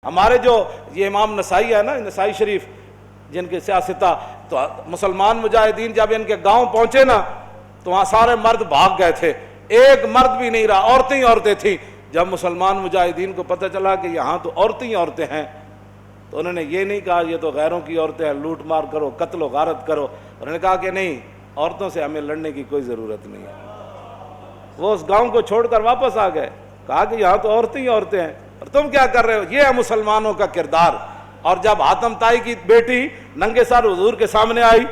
ہمارے جو یہ امام نسائی ہے نا، نسائی شریف جن کے سیاستہ، تو مسلمان مجاہدین جب ان کے گاؤں پہنچے نا تو وہاں سارے مرد بھاگ گئے تھے، ایک مرد بھی نہیں رہا، عورتیں ہی عورتیں تھیں۔ جب مسلمان مجاہدین کو پتہ چلا کہ یہاں تو عورتیں ہی عورتیں ہیں تو انہوں نے یہ نہیں کہا یہ تو غیروں کی عورتیں ہیں، لوٹ مار کرو، قتل و غارت کرو۔ انہوں نے کہا کہ نہیں، عورتوں سے ہمیں لڑنے کی کوئی ضرورت نہیں ہے۔ وہ اس گاؤں کو چھوڑ کر واپس آ گئے، کہا کہ یہاں تو عورتیں ہی عورتیں ہیں اور تم کیا کر رہے ہو۔ یہ ہے مسلمانوں کا کردار۔ اور جب حاتم طائی کی بیٹی ننگے سر حضور کے سامنے آئی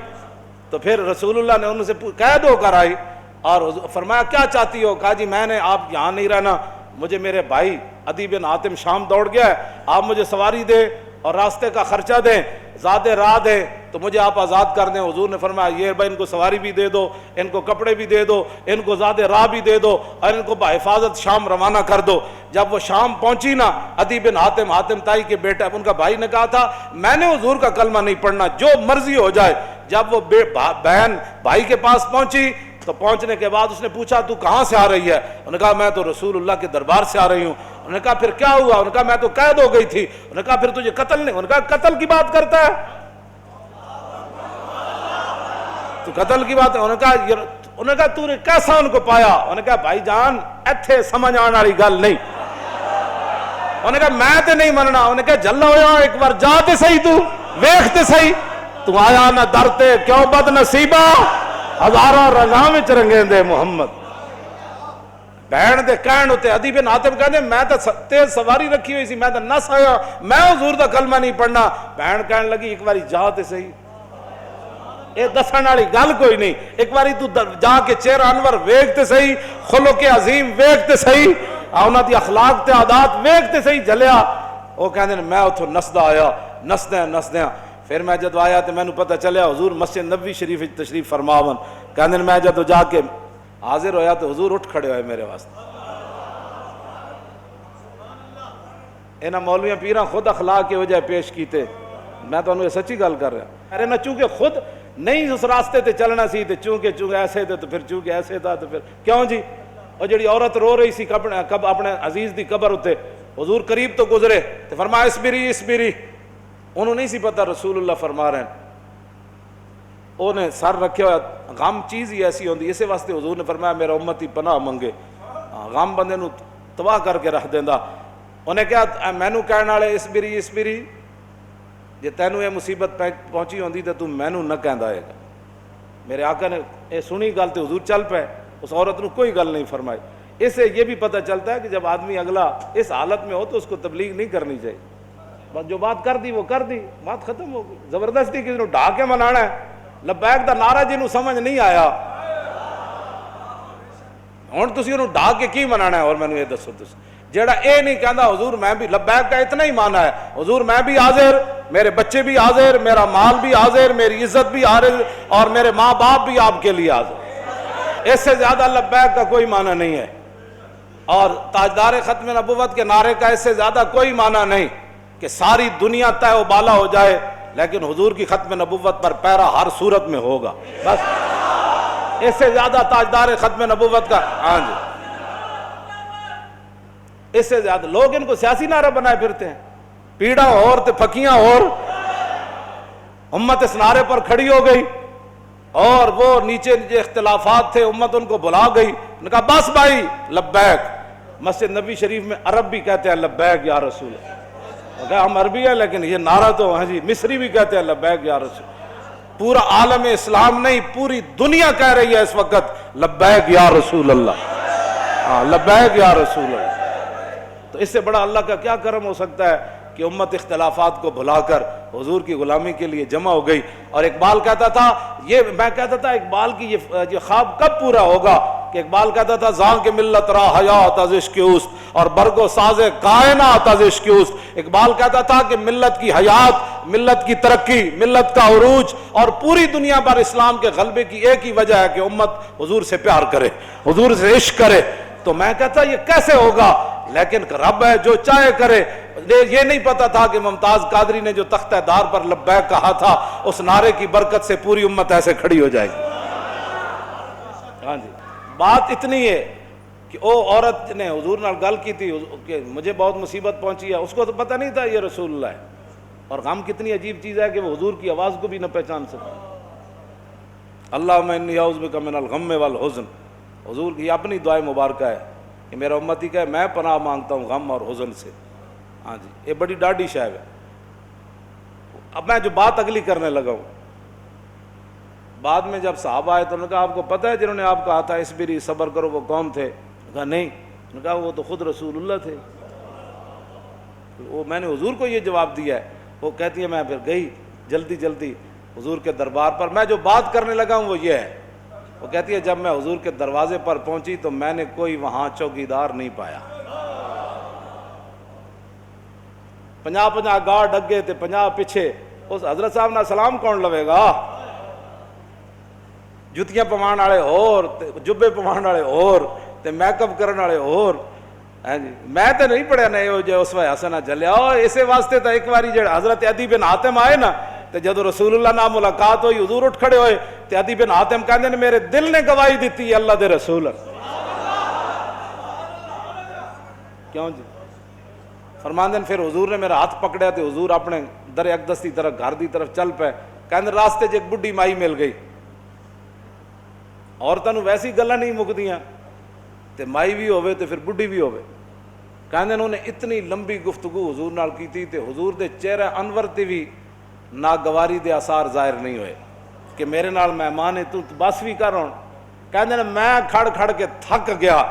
تو پھر رسول اللہ نے ان سے قید ہو کر آئی اور فرمایا کیا چاہتی ہو؟ کہا جی میں نے آپ یہاں نہیں رہنا، مجھے میرے بھائی عدی بن حاتم شام دوڑ گیا ہے، آپ مجھے سواری دیں اور راستے کا خرچہ دیں، زیادہ راہ دیں تو مجھے آپ آزاد کر دیں۔ حضور نے فرمایا یہ بھائی ان کو سواری بھی دے دو، ان کو کپڑے بھی دے دو، ان کو زیادہ راہ بھی دے دو اور ان کو بحفاظت شام روانہ کر دو۔ جب وہ شام پہنچی نا، عدی بن حاتم، حاتم طائی کے بیٹا، ان کا بھائی نے کہا تھا میں نے حضور کا کلمہ نہیں پڑھنا، جو مرضی ہو جائے۔ جب وہ بہن بھائی کے پاس پہنچی تو پہنچنے کے بعد اس نے پوچھا تو کہاں سے آ رہی ہے؟ انہوں نے کہا میں تو رسول اللہ کے دربار سے آ رہی ہوں۔ انہوں نے کہا پھر کیا ہوا؟ انہوں نے کہا میں تو قید ہو گئی تھی۔ انہوں نے کہا پھر تجھے قتل نہیں؟ انہوں نے کہا قتل کی بات کرتا ہے تو قتل کی بات ہے۔ انہوں نے کہا تو نے کیسا ان کو پایا؟ انہوں نے کہا بھائی جان ایتھے سمجھ آنے والی گل نہیں۔ انہوں نے کہا میں تے نہیں مننا۔ انہوں نے کہا جلا ہویا ایک بار جا تے صحیح، تو ویکھ تے صحیح، تو آیا نہ درتے کیوں بد نصیبہ، ہزاروں رنگاں وچ رنگیں دے محمد۔ بہن دے کہن ہوتے عدی بن حاتم کہندے میں تو تیز سواری رکھی ہوئی سی، میں تو نس آیا، میں حضور دا کلمہ نہیں پڑھنا۔ بہن کہن لگی ایک باری جا تے صحیح، اے دسن والی گل کوئی نہیں، ایک باری تو جا کے چہرہ انور ویکھ تے صحیح، خلق عظیم ویکھ تے صحیح، انہاں دی اخلاق تے عادات ویکھ تے صحیح جلیا۔ وہ کہندے میں اتھوں نسدا آیا، نسدیاں پھر میں جدو آیا تو مینوں پتہ چلیا حضور مسجد نبوی شریف تشریف فرماون۔ کہندے میں جدو جا کے حاضر ہویا تو حضور اٹھ کھڑے ہوئے میرے واسطے۔ انہاں مولویاں پیراں خود اخلاق کے وجہ پیش کیتے، میں تو انہوں سچی گل کر رہا۔ ارے نہ چونکہ خود نہیں اس راستے تے چلنا سی تے چونکہ ایسے تھے تو پھر چونکہ ایسے تھا تو پھر کیوں جی۔ اور جڑی عورت رو رہی سی اپنے عزیز دی قبر ہوتے، حضور قریب تو گزرے تو فرمایا اسبری، انہوں نہیں سی پتہ رسول اللہ فرما رہے ہیں۔ انہیں سر رکھے ہوا، غم چیز ہی ایسی ہوندی، اسے واسطے حضور نے فرمایا میرا امتی پناہ منگے، غم بندے نو تباہ کر کے رکھ دیندا۔ انہیں کہا مینوں کہنے والے اسبری، جے تینوں یہ مصیبت پہنچی ہوندی تو تم مینوں نہ کہندا ہے گا۔ میرے آقا نے یہ سنی گل تو حضور چل پے، اس عورت نے کوئی گل نہیں فرمائی۔ اس سے یہ بھی پتہ چلتا ہے کہ جب آدمی اگلا اس حالت میں ہو تو اس کو تبلیغ نہیں کرنی چاہیے، بس جو بات کر دی وہ کر دی، بات ختم ہو گئی۔ زبردستی کسی نے ڈھا کے منانا ہے، لبیک دا نعرہ جنہوں سمجھ نہیں آیا ہن تسی انہوں ڈھا کے کی منانا ہے؟ اور میں نے یہ دسو تسی جیڑا اے نہیں کہندا حضور میں بھی لبیک کا اتنا ہی مانا ہے، حضور میں بھی حاضر، میرے بچے بھی حاضر، میرا مال بھی حاضر، میری عزت بھی حاضر اور میرے ماں باپ بھی آپ کے لیے حاضر، اس سے زیادہ لبیک کا کوئی معنی نہیں ہے۔ اور تاجدار ختم نبوت کے نعرے کا اس سے زیادہ کوئی معنی نہیں کہ ساری دنیا تہ و بالا ہو جائے لیکن حضور کی ختم نبوت پر پیرا ہر صورت میں ہوگا، بس اس سے زیادہ تاجدار ختم نبوت کا ہاں جی، اس سے زیادہ لوگ ان کو سیاسی نعرہ بنائے پھرتے ہیں، پیڑا اور تے پھکیاں اور امت اس نعرے پر کھڑی ہو گئی اور وہ نیچے اختلافات تھے امت ان کو بلا گئی، انہوں نے کہا بس بھائی لبیک۔ مسجد نبی شریف میں عرب بھی کہتے ہیں لبیک یا رسول اللہ، ہم عربی ہیں لیکن یہ نعرہ تو ہاں جی مصری بھی کہتے ہیں لبیک یا رسول۔ پورا عالم اسلام نہیں پوری دنیا کہہ رہی ہے اس وقت لبیک یا رسول اللہ، ہاں لبیک یا رسول اللہ۔ تو اس سے بڑا اللہ کا کیا کرم ہو سکتا ہے کہ امت اختلافات کو بھلا کر حضور کی غلامی کے لیے جمع ہو گئی۔ اور اقبال کہتا تھا، میں کہتا تھا اقبال کی یہ خواب کب پورا ہوگا کہ اقبال کہتا تھا زاں کے ملت را حیات از عشق اوست اور برگ و ساز کائنات از عشق اوست۔ اقبال کہتا تھا کہ ملت کی حیات، ملت کی ترقی، ملت کا عروج اور پوری دنیا پر اسلام کے غلبے کی ایک ہی وجہ ہے کہ امت حضور سے پیار کرے، حضور سے عشق کرے۔ تو میں کہتا یہ کیسے ہوگا؟ لیکن رب ہے جو چاہے کرے۔ یہ نہیں پتا تھا کہ ممتاز قادری نے جو تختہ دار پر لبیک کہا تھا اس نعرے کی برکت سے پوری امت ایسے کھڑی ہو جائے گی۔ ہاں جی، بات اتنی ہے کہ او عورت نے حضور نال گل کی تھی کہ مجھے بہت مصیبت پہنچی ہے، اس کو تو پتہ نہیں تھا یہ رسول اللہ ہے. اور غم کتنی عجیب چیز ہے کہ وہ حضور کی آواز کو بھی نہ پہچان سکا. اللہم انی اعوذ بک من الغم والحزن، حضور کی اپنی دعائے مبارکہ ہے کہ میرا امتی کہے میں پناہ مانگتا ہوں غم اور حزن سے. ہاں جی، یہ بڑی ڈاڈی شاید ہے. اب میں جو بات اگلی کرنے لگا ہوں، بعد میں جب صحابہ آئے تو انہوں نے کہا آپ کو پتہ ہے جنہوں نے آپ کہا تھا اصبری صبر کرو وہ کون تھے؟ کہا نہیں. انہوں نے کہا وہ تو خود رسول اللہ تھے. وہ میں نے حضور کو یہ جواب دیا ہے. وہ کہتی ہے میں پھر گئی جلدی جلدی حضور کے دربار پر. میں جو بات کرنے لگا ہوں وہ یہ ہے. وہ کہتی ہے جب میں حضور کے دروازے پر پہنچی تو میں نے کوئی وہاں چوکیدار نہیں پایا. 50 گارڈ اگے تے 50 پیچھے. اس حضرت صاحب نے سلام کون لوے گا؟ جتیاں پوان والے اور جبے پوان والے اور تے میک اپ کرنے والے اور. میں تو نہیں پڑھیا نہیں جو اس وقت حسنا چلیا. اسی واسطے تو ایک باری جڑا حضرت عدی بن حاتم آئے نا تے جدو رسول اللہ نال ملاقات ہوئی حضور اٹھ کھڑے ہوئے تے عدی بن حاتم کہندے نے میرے دل نے گواہی دیتی اللہ دے رسول. کیوں جی؟ فرماندے پھر حضور نے میرا ہاتھ پکڑیا تے حضور اپنے در اقدس کی طرف گھر دی طرف چل پے. کہندے راستے چ ایک بڈھی مائی مل گئی. عورتوں نوں ویسی گلاں نہیں مکدیاں تے مائی بھی ہوے تے پھر بڈھی بھی ہوے. کہندے انہوں نے اتنی لمبی گفتگو حضور نال کیتی تے حضور دے چہرہ انور تے بھی ناگواری دے آثار ظاہر نہیں ہوئے کہ میرے نال مہمان ہے تو بس بھی کر. ہوں کہندے نے میں کھڑ کھڑ کے تھک گیا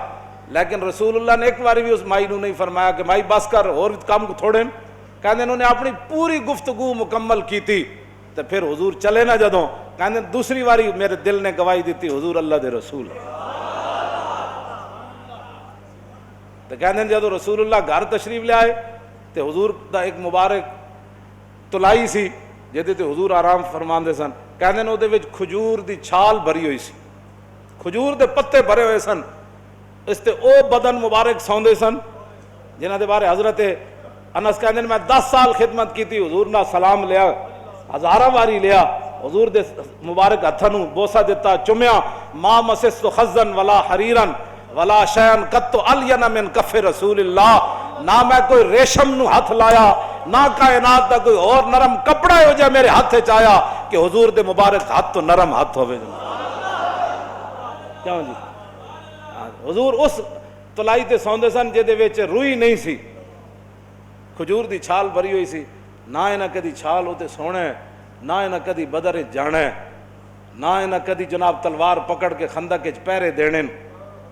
لیکن رسول اللہ نے ایک باری بھی اس مائی نوں نہیں فرمایا کہ مائی بس کر اور کام تھوڑے. کہندے انہوں نے اپنی پوری گفتگو مکمل کی تھی تو پھر حضور چلے نہ جدوں. کہندے دوسری باری میرے دل نے گواہی دیتی حضور اللہ دے رسول. تو کہندے جدوں رسول اللہ گھر تشریف لے آئے تو حضور دا ایک مبارک تلائی سی جہدے تے حضور آرام فرماندے سن. کہندے نے اودے وچ کھجور دی چھال بھری ہوئی سی، کھجور دے پتے بھرے ہوئے سن. اس تے او بدن مبارک سوندے سن جنہاں دے بارے حضرت انس کہندے نے میں 10 سال خدمت کیتی. حضور نہ سلام لیا، ہزاراں واری لیا، حضور دے مبارک ہتھاں نوں بوسہ دیتا، چومیا. ما مسست خزن ولا حریرن ولا شیئن قط الین من کف رسول اللہ. نہ میں کوئی ریشم نو ہاتھ لایا نہ کائنات دا کوئی اور نرم کپڑا ہو جائے میرے ہاتھ وچ آیا کہ حضور دے مبارک ہاتھ تو نرم ہاتھ ہوے. کیوں جی؟ حضور اس تلائی تے سوندے سن جے دے وچ روئی نہیں سی، کھجور دی چھال بھری ہوئی سی. نہ انہاں کدی چھال ہوتے سونے، نہ انہاں کدی بدر جانے، نہ انہاں کدی جناب تلوار پکڑ کے خندق وچ پہرے دینے.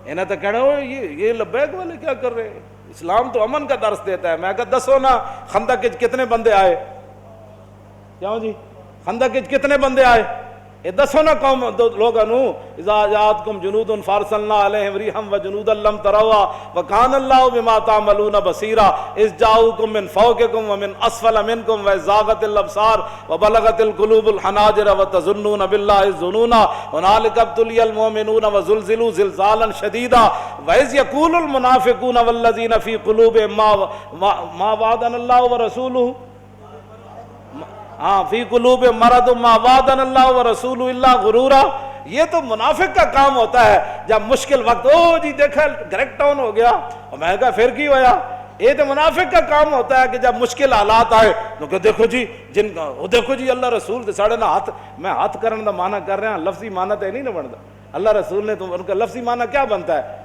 انہاں تو کہنا یہ لبیک والے کیا کر رہے ہیں؟ اسلام تو امن کا درس دیتا ہے. میں کہا دسو نا خندق وچ کتنے بندے آئے؟ کیوں جی؟ خندق وچ کتنے بندے آئے؟ یہ دسو نا قوم لوگوں نو اذا جاءتکم جنود فارسلنا علیہم ریحا وجنودا لم تروها وکان اللہ بما تعملون بصیرا اذ جاءوکم من فوقکم ومن اسفل منکم وزاغت الابصار وبلغت القلوب الحناجر وتظنون باللہ الظنونا هنالک ابتلی المؤمنون وزلزلوا زلزالا شدیدا واذ یقول المنافقون والذین فی قلوبہم ما وعدنا اللہ ورسولہ فی قلوب مرض ما وعدنا اللہ ورسول اللہ غرورا. یہ تو منافق کا کام ہوتا ہے جب مشکل وقت او جی دیکھا گریک ٹاؤن ہو گیا اور میں کہا پھر کی ہویا. یہ تو منافق کا کام ہوتا ہے کہ جب مشکل حالات آئے تو کہ دیکھو جی جن کا وہ دیکھو جی اللہ رسول دے ساڑے نہ ہاتھ میں ہاتھ کرنے دا معنی کر رہے ہیں، لفظی معنی تو نہیں نہ بنتا. اللہ رسول نے تو ان کا لفظی معنی کیا بنتا ہے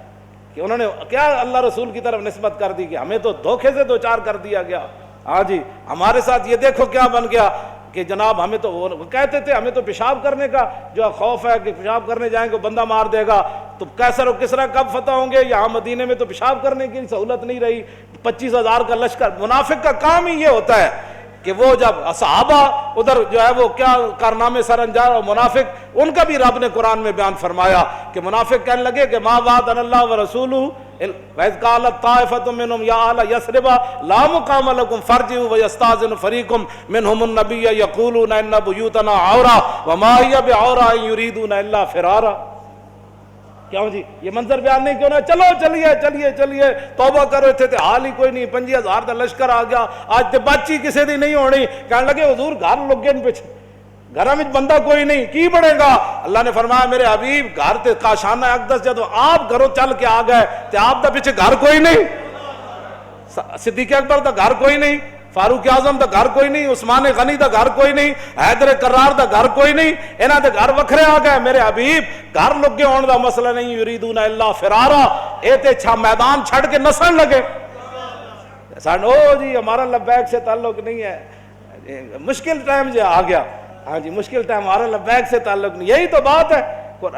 کہ انہوں نے کیا اللہ رسول کی طرف نسبت کر دی کہ ہمیں تو دھوکے سے دو چار کر دیا گیا. ہاں جی ہمارے ساتھ یہ دیکھو کیا بن گیا کہ جناب ہمیں تو وہ کہتے تھے ہمیں تو پیشاب کرنے کا جو خوف ہے کہ پیشاب کرنے جائیں گے بندہ مار دے گا. تو کیسر و کسرا کب فتح ہوں گے؟ یہاں مدینے میں تو پیشاب کرنے کی سہولت نہیں رہی. 25,000 کا لشکر. منافق کا کام ہی یہ ہوتا ہے کہ وہ جب صحابہ ادھر جو ہے وہ کیا کارنامے سر انجام، اور منافق ان کا بھی رب نے قرآن میں بیان فرمایا کہ منافق کہنے لگے کہ ما وعدنا اللہ ورسولہ وَإِذْ قَالَتْ طَائِفَةٌ مِّنْهُمْ يَا أَهْلَ يَثْرِبَ لَا مُقَامَ لَكُمْ فَارْجِعُوا وَيَسْتَأْذِنُ فَرِيقٌ مِّنْهُمُ النَّبِيَّ يَقُولُونَ إِنَّ بُيُوتَنَا عَوْرَةٌ وَمَا هِيَ بِعَوْرَةٍ إِن يُرِيدُونَ إِلَّا فِرَارًا. کیوں جی یہ منظر بیان نہیں کیوں نہ چلو چلیے توبہ کرو. اتنے تے حال ہی کوئی نہیں، 25,000 کا لشکر آ گیا. آج تے بچی کسی دی نہیں ہونی. کہنے لگے حضور گھر لگے پیچھے گھر میں بندہ کوئی نہیں کی بڑھے گا. اللہ نے فرمایا میرے حبیب گھر تے کاشانہ اقدس جدو آپ گھروں چل کے آ گئے تے آپ دا پیچھے گھر کوئی نہیں, صدیق اکبر دا گھر کوئی نہیں, فاروق اعظم دا گھر کوئی نہیں, عثمان غنی دا گھر کوئی نہیں, حیدر کرار دا گھر کوئی نہیں, انہاں دے گھر وکھرے آ گئے. میرے حبیب گھر لگے ہون دا مسئلہ نہیں, یریدون الا فرارا, اے تے چھا میدان چھڑ کے نسن لگے. او جی ہمارا لبیک سے تعلق نہیں ہے, مشکل ٹائم جو آ گیا, ہاں جی مشکل ٹائم, ہمارا لبیک سے تعلق نہیں, یہی تو بات ہے.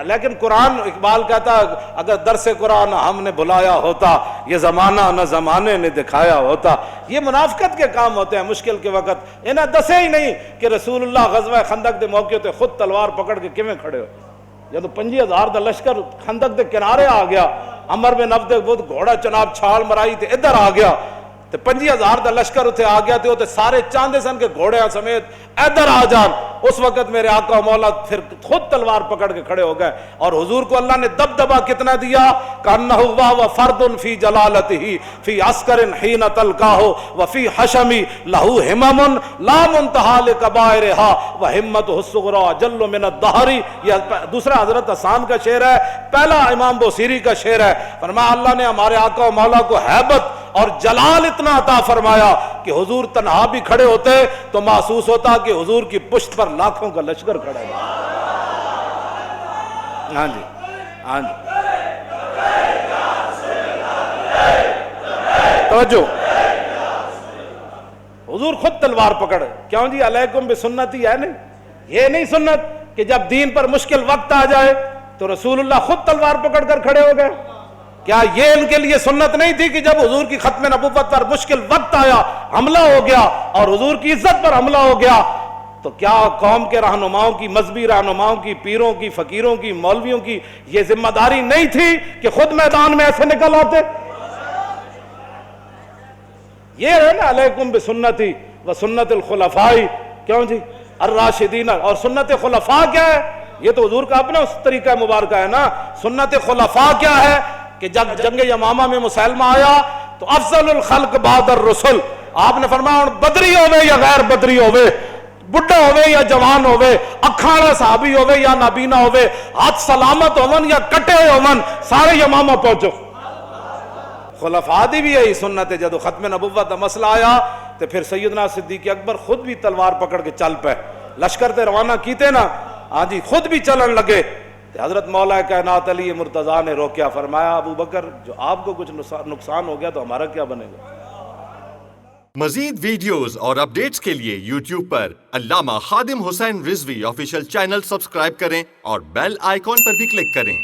لیکن قرآن, اقبال کہتا اگر درس قرآن ہم نے بلایا ہوتا, یہ زمانہ نہ زمانے نے دکھایا ہوتا. یہ منافقت کے کام ہوتے ہیں مشکل کے وقت. انہیں دسے ہی نہیں کہ رسول اللہ غزوہ خندق دے موقع تے خود تلوار پکڑ کے کیویں کھڑے ہو. جب 50,000 دا لشکر خندق دے کنارے آ گیا, عمر بن عبد بود گھوڑا چناب چھال مرائی تے ادھر آ گیا, تے 50,000 دا لشکر اتنے آ گیا تے سارے چاندے سن کے گھوڑے سمیت ادھر آ جان. اس وقت میرے آقا و مولا پھر خود تلوار پکڑ کے کھڑے ہو گئے, اور حضور کو اللہ نے دبدبا کتنا دیا, کانہ و فرد فی جلالتہ فی عسکر حین تلقاہ وفی حشمی لہو ہمم لا منتہا لکبائرہا وہمتہ الصغریٰ جل من الدہر. یہ دوسرا حضرت حسان کا شعر ہے, پہلا امام بوصیری کا شعر ہے. فرمایا اللہ نے ہمارے آقا و مولا کو ہیبت اور جلال اتنا عطا فرمایا کہ حضور تنہا بھی کھڑے ہوتے تو محسوس ہوتا کہ حضور کی پشت پر لاکھوں کا لشکر کھڑا ہے. ہاں جی, ہاں جی, توجہ, حضور خود تلوار پکڑ. کیوں جی علیکم بسنتی ہے نہیں, یہ نہیں سنت کہ جب دین پر مشکل وقت آ جائے تو رسول اللہ خود تلوار پکڑ کر کھڑے ہو گئے. کیا یہ ان کے لیے سنت نہیں تھی کہ جب حضور کی ختم نبوت پر مشکل وقت آیا, حملہ ہو گیا اور حضور کی عزت پر حملہ ہو گیا, تو کیا قوم کے رہنماؤں کی, مذہبی رہنماؤں کی, پیروں کی, فقیروں کی, مولویوں کی یہ ذمہ داری نہیں تھی کہ خود میدان میں ایسے نکل آتے؟ یہ ہے نا علیکم بسنتی و سنت الخلفاء. کیوں جی الراشدین, اور سنت خلفاء کیا ہے؟ یہ تو حضور کا اپنا اس طریقہ مبارکہ ہے نا. سنت خلفاء کیا ہے کہ جب جنگ یمامہ میں مسلمہ آیا تو افضل الخلق بعد الرسل, آپ نے فرمایا بدری ہوئے یا غیر بدری ہوئے, بڑھا ہوئے یا جوان ہوئے, اکھاڑا صحابی ہوئے یا نابینا ہوئے, ہاتھ سلامت ہومن یا کٹے ہومن, سارے یمامہ پہنچو. خلفاء دی بھی یہی سنت ہے. جدو ختم نبوت کا مسئلہ آیا تو پھر سیدنا صدیق اکبر خود بھی تلوار پکڑ کے چل پے, لشکر تے روانہ کیتے نا, ہاں جی خود بھی چلن لگے. حضرت مولا کائنات علی مرتضیٰ نے روکیا, فرمایا ابو بکر جو آپ کو کچھ نقصان ہو گیا تو ہمارا کیا بنے گا. مزید ویڈیوز اور اپڈیٹس کے لیے یوٹیوب پر علامہ Khadim Hussain Rizvi official channel subscribe کریں اور بیل آئیکن پر بھی کلک کریں.